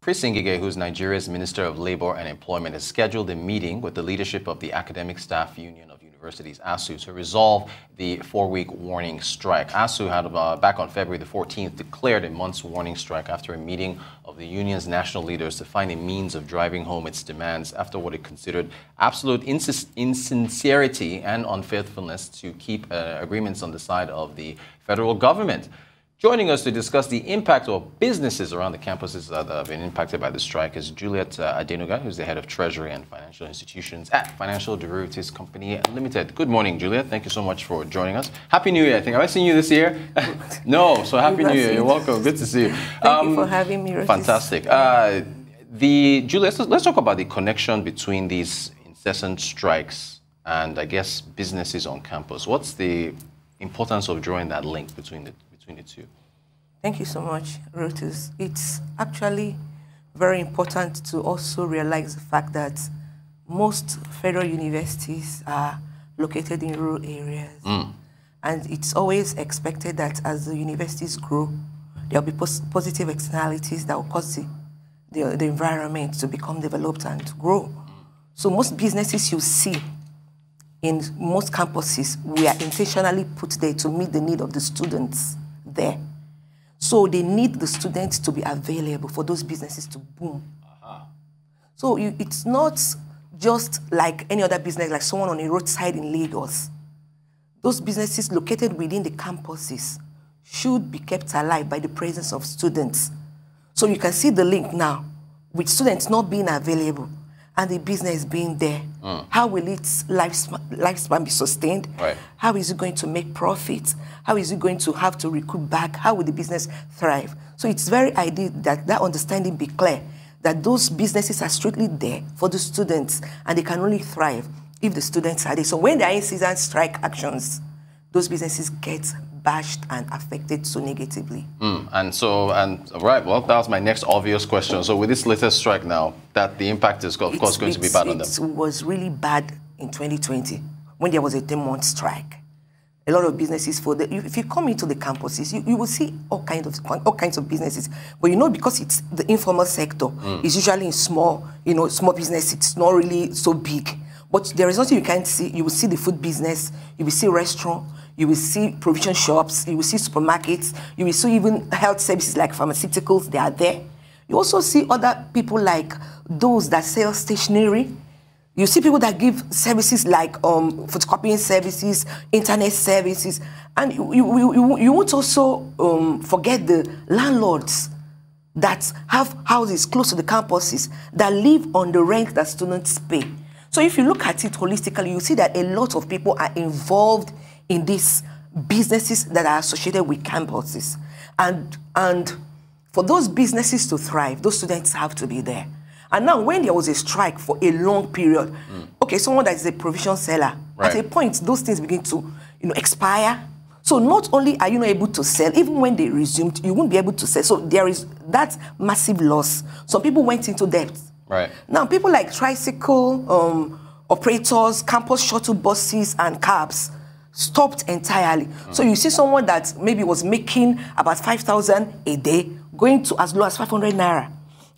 Chris Ngige, who's Nigeria's Minister of Labor and Employment, has scheduled a meeting with the leadership of the Academic Staff Union of Universities, ASUU, to resolve the 4-week warning strike. ASUU had, back on February the 14th, declared a month's warning strike after a meeting of the union's national leaders to find a means of driving home its demands after what it considered absolute insincerity and unfaithfulness to keep agreements on the side of the federal government. Joining us to discuss the impact of businesses around the campuses that have been impacted by the strike is Juliet Adenuga, who's the head of Treasury and Financial Institutions at Financial Derivatives Company Limited. Good morning, Juliet. Thank you so much for joining us. Happy New Year, I think. Have I seen you this year? No, so Happy New Year. You're welcome. Good to see you. Thank you for having me, Rotis. Fantastic. Juliet, let's talk about the connection between these incessant strikes and, I guess, businesses on campus. What's the importance of drawing that link between the two? Thank you so much, Rotis. It's actually very important to also realize the fact that most federal universities are located in rural areas. And it's always expected that as the universities grow, there will be positive externalities that will cause the environment to become developed and to grow. So most businesses you see in most campuses, we are intentionally put there to meet the need of the students there. So they need the students to be available for those businesses to boom. So it's not just like any other business, like someone on a roadside in Lagos. Those businesses located within the campuses should be kept alive by the presence of students. So you can see the link now with students not being available and the business being there. How will its lifespan be sustained? Right. How is it going to make profit? How is it going to have to recruit back? How will the business thrive? So it's very ideal that that understanding be clear, that those businesses are strictly there for the students and they can only thrive if the students are there. So when there are in-season strike actions, those businesses get bashed and affected so negatively. Right, well, that was my next obvious question. So with this latest strike now, that the impact is, of course, going to be bad on them. It was really bad in 2020 when there was a 10-month strike. A lot of businesses, if you come into the campuses, you will see all kinds of businesses. But you know, because it's the informal sector, it's usually in small business. It's not really so big. But there is nothing you can't see. You will see the food business, you will see restaurant, you will see provision shops, you will see supermarkets, you will see even health services like pharmaceuticals, they are there. You also see other people like those that sell stationery. You see people that give services like photocopying services, internet services. And you won't also forget the landlords that have houses close to the campuses that live on the rent that students pay. So if you look at it holistically, you see that a lot of people are involved in these businesses that are associated with campuses. And for those businesses to thrive, those students have to be there. And now when there was a strike for a long period, okay, someone that is a provision seller, at a point, those things begin to expire. So not only are you not able to sell, even when they resumed, you won't be able to sell. So there is that massive loss. Some people went into debt. Right. Now, people like tricycle operators, campus shuttle buses, and cabs stopped entirely. So you see someone that maybe was making about 5,000 a day going to as low as 500 naira.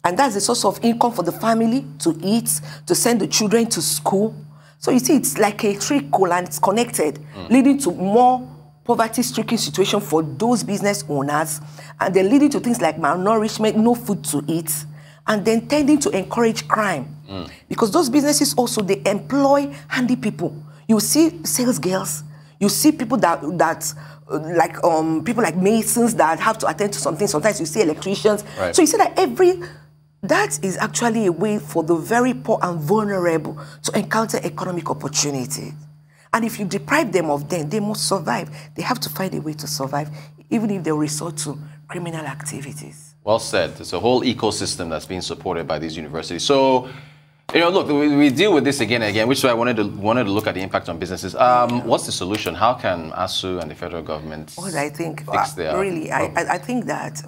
And that's the source of income for the family to eat, to send the children to school. So you see, it's like a trickle and it's connected, leading to more poverty-stricken situation for those business owners, and then leading to things like malnourishment, no food to eat, and then tending to encourage crime. Because those businesses also, they employ handy people. You see sales girls, you see people people like masons that have to attend to something. Sometimes you see electricians. Right. So you see that that is actually a way for the very poor and vulnerable to encounter economic opportunity. And if you deprive them of them, they must survive. They have to find a way to survive, even if they resort to criminal activities. Well said. It's a whole ecosystem that's being supported by these universities. So, look, we deal with this again and again, which is why I wanted to look at the impact on businesses. What's the solution? How can ASUU and the federal government fix their I think that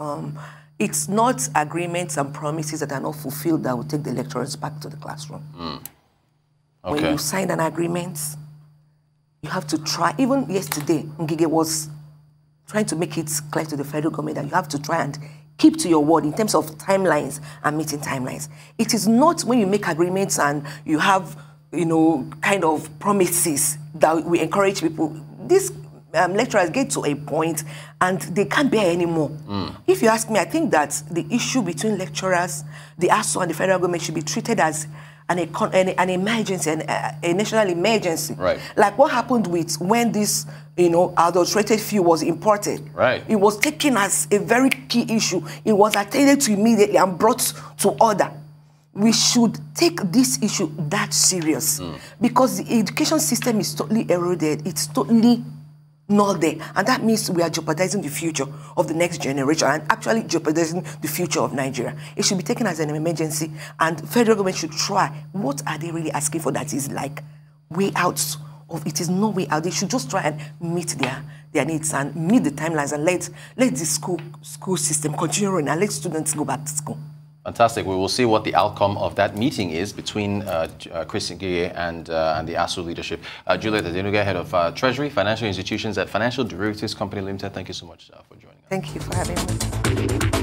it's not agreements and promises that are not fulfilled that will take the lecturers back to the classroom. Okay. When you sign an agreement, you have to try. Even yesterday, Ngige was trying to make it clear to the federal government that you have to try and keep to your word in terms of timelines and meeting timelines. It is not when you make agreements and you have, kind of promises that we encourage people. These lecturers get to a point and they can't bear anymore. If you ask me, I think that the issue between lecturers, the ASUU and the federal government should be treated as an emergency, a national emergency. Right. Like what happened with when this, adulterated fuel was imported. Right. It was taken as a very key issue. It was attended to immediately and brought to order. We should take this issue that serious because the education system is totally eroded. It's totally not there. And that means we are jeopardizing the future of the next generation and actually jeopardizing the future of Nigeria. It should be taken as an emergency and federal government should try. What are they really asking for that is like way out of it? Is no way out. They should just try and meet their needs and meet the timelines and let the school system continue running and let students go back to school. Fantastic. We will see what the outcome of that meeting is between Chris Ngige and the ASUU leadership. Juliet Adenuga, Head of Treasury, Financial Institutions at Financial Derivatives Company Limited. Thank you so much for joining us. Thank you for having me.